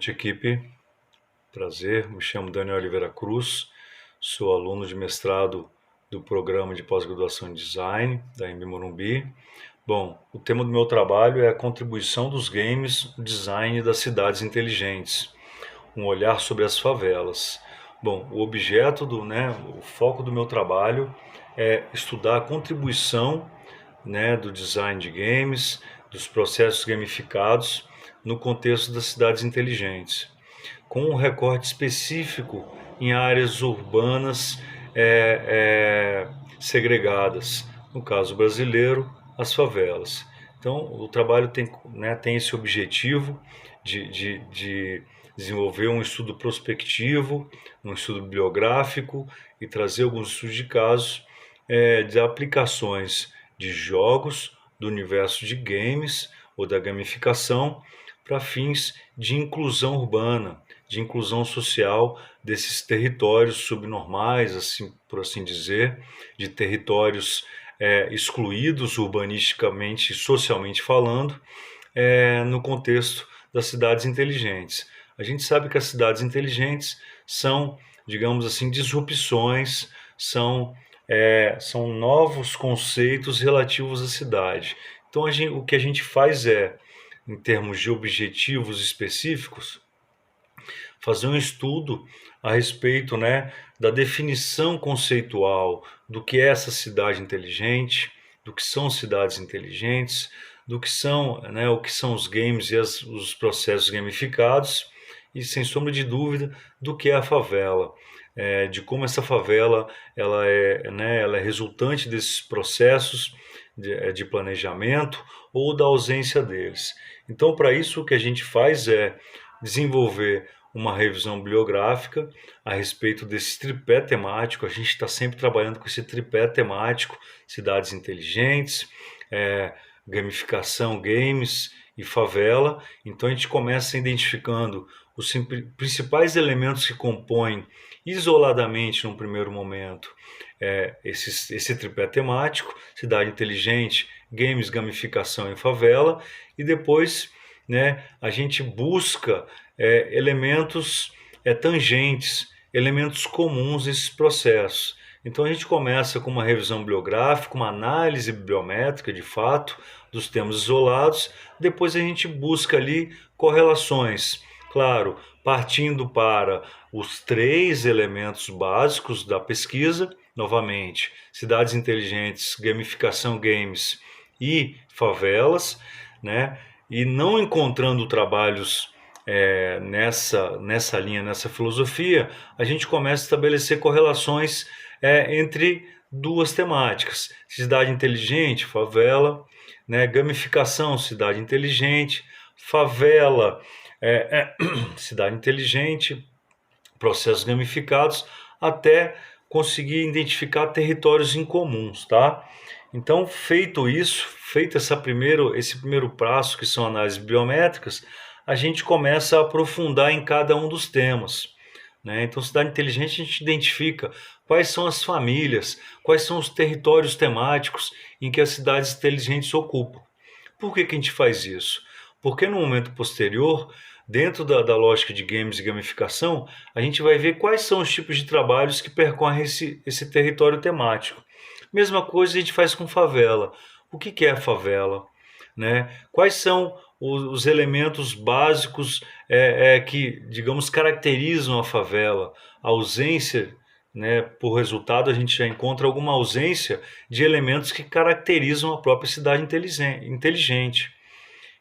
noite, equipe. Prazer, me chamo Daniel Oliveira Cruz, sou aluno de mestrado do programa de pós-graduação em Design da EMB Morumbi. Bom, o tema do meu trabalho é a contribuição dos games no design das cidades inteligentes, um olhar sobre as favelas. Bom, o foco do meu trabalho é estudar a contribuição, do design de games, dos processos gamificados no contexto das cidades inteligentes, com um recorte específico em áreas urbanas segregadas, no caso brasileiro, as favelas. Então, o trabalho tem esse objetivo de desenvolver um estudo prospectivo, um estudo bibliográfico e trazer alguns estudos de casos de aplicações de jogos do universo de games ou da gamificação para fins de inclusão urbana, de inclusão social desses territórios subnormais, assim, por assim dizer, de territórios excluídos urbanisticamente e socialmente falando, no contexto das cidades inteligentes. A gente sabe que as cidades inteligentes são, digamos assim, disrupções, são novos conceitos relativos à cidade. Então, o que a gente faz em termos de objetivos específicos, fazer um estudo a respeito, da definição conceitual do que é essa cidade inteligente, do que são cidades inteligentes, do que são, o que são os games e os processos gamificados e, sem sombra de dúvida, do que é a favela. De como essa favela ela é resultante desses processos de planejamento ou da ausência deles. Então, para isso, o que a gente faz é desenvolver uma revisão bibliográfica a respeito desse tripé temático. A gente está sempre trabalhando com esse tripé temático: cidades inteligentes, gamificação, games e favela. Então, a gente começa identificando os principais elementos que compõem isoladamente, num primeiro momento, esse tripé temático: cidade inteligente, games, gamificação e favela. E depois, a gente busca elementos tangentes, elementos comuns desses processos. Então, a gente começa com uma revisão bibliográfica, uma análise bibliométrica, de fato, dos temas isolados. Depois a gente busca ali correlações, claro, partindo para os 3 elementos básicos da pesquisa, novamente: cidades inteligentes, gamificação, games e favelas, e não encontrando trabalhos nessa linha, nessa filosofia, a gente começa a estabelecer correlações entre duas temáticas: cidade inteligente, favela, gamificação, cidade inteligente, favela, cidade inteligente, processos gamificados, até conseguir identificar territórios incomuns, tá? Então, feito isso, feito esse primeiro passo, que são análises biométricas, a gente começa a aprofundar em cada um dos temas. Então, cidade inteligente, a gente identifica quais são as famílias, quais são os territórios temáticos em que as cidades inteligentes ocupam. Por que a gente faz isso? Porque no momento posterior, dentro da lógica de games e gamificação, a gente vai ver quais são os tipos de trabalhos que percorrem esse território temático. Mesma coisa a gente faz com favela. O que é a favela? Quais são os elementos básicos que, digamos, caracterizam a favela? A ausência, por resultado, a gente já encontra alguma ausência de elementos que caracterizam a própria cidade inteligente.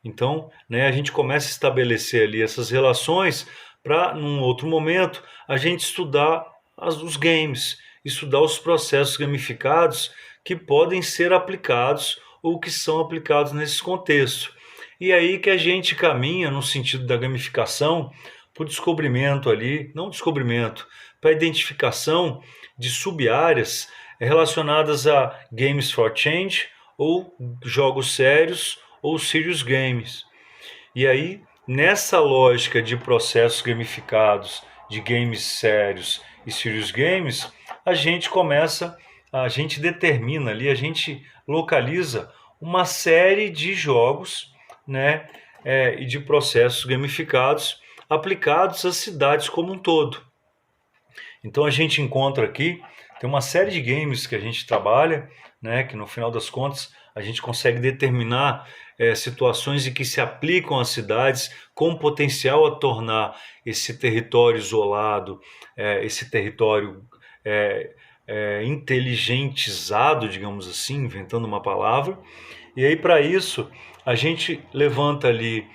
Então, a gente começa a estabelecer ali essas relações para, num outro momento, a gente estudar os games, estudar os processos gamificados que podem ser aplicados ou que são aplicados nesses contextos. E aí que a gente caminha no sentido da gamificação para o descobrimento ali, não descobrimento, para a identificação de sub-áreas relacionadas a Games for Change, ou jogos sérios, ou serious games. E aí, nessa lógica de processos gamificados, de games sérios e serious games, a gente determina ali, a gente localiza uma série de jogos, e de processos gamificados aplicados às cidades como um todo. Então a gente encontra aqui, tem uma série de games que a gente trabalha, né, que no final das contas a gente consegue determinar situações em que se aplicam às cidades com potencial a tornar esse território isolado, esse território inteligentizado, digamos assim, inventando uma palavra. E aí para isso a gente levanta ali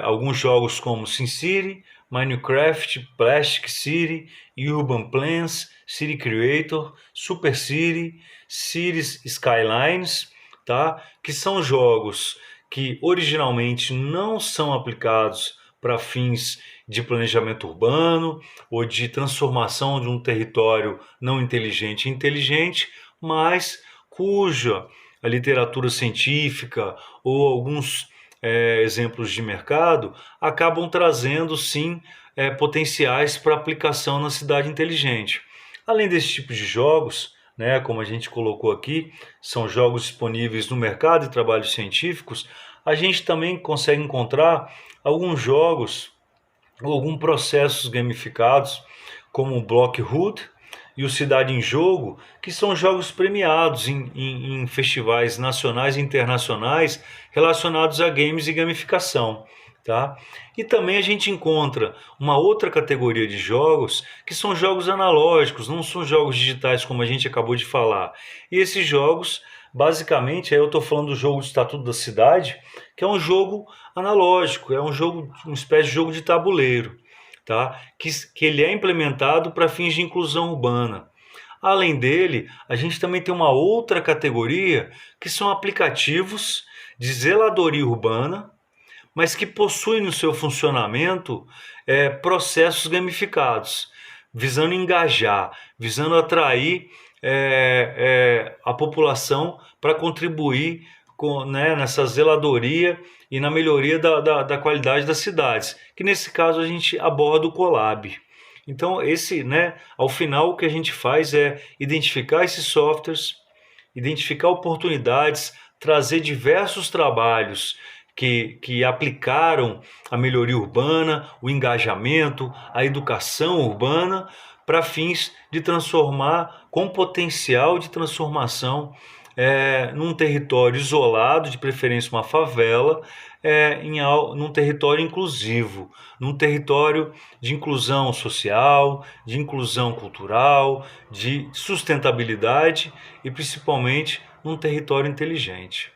alguns jogos como SimCity, Minecraft, Plastic City, Urban Plans, City Creator, Super City, Cities Skylines, tá? Que são jogos que originalmente não são aplicados para fins de planejamento urbano ou de transformação de um território não inteligente em inteligente, mas cuja a literatura científica ou alguns exemplos de mercado acabam trazendo sim potenciais para aplicação na cidade inteligente. Além desse tipo de jogos, né, como a gente colocou aqui, são jogos disponíveis no mercado de trabalhos científicos, a gente também consegue encontrar alguns jogos ou alguns processos gamificados, como o Blockhood e o Cidade em Jogo, que são jogos premiados em festivais nacionais e internacionais relacionados a games e gamificação. Tá? E também a gente encontra uma outra categoria de jogos que são jogos analógicos, não são jogos digitais como a gente acabou de falar. E esses jogos, basicamente, aí eu estou falando do jogo do Estatuto da Cidade, que é um jogo analógico, é um jogo, uma espécie de jogo de tabuleiro, tá? Que ele é implementado para fins de inclusão urbana. Além dele, a gente também tem uma outra categoria que são aplicativos de zeladoria urbana, mas que possuem no seu funcionamento processos gamificados, visando engajar, visando atrair a população para contribuir nessa zeladoria e na melhoria da qualidade das cidades, que nesse caso a gente aborda o Colab. Então, ao final o que a gente faz é identificar esses softwares, identificar oportunidades, trazer diversos trabalhos que aplicaram a melhoria urbana, o engajamento, a educação urbana, para fins de transformar, com potencial de transformação, num território isolado, de preferência uma favela, num território inclusivo, num território de inclusão social, de inclusão cultural, de sustentabilidade e principalmente num território inteligente.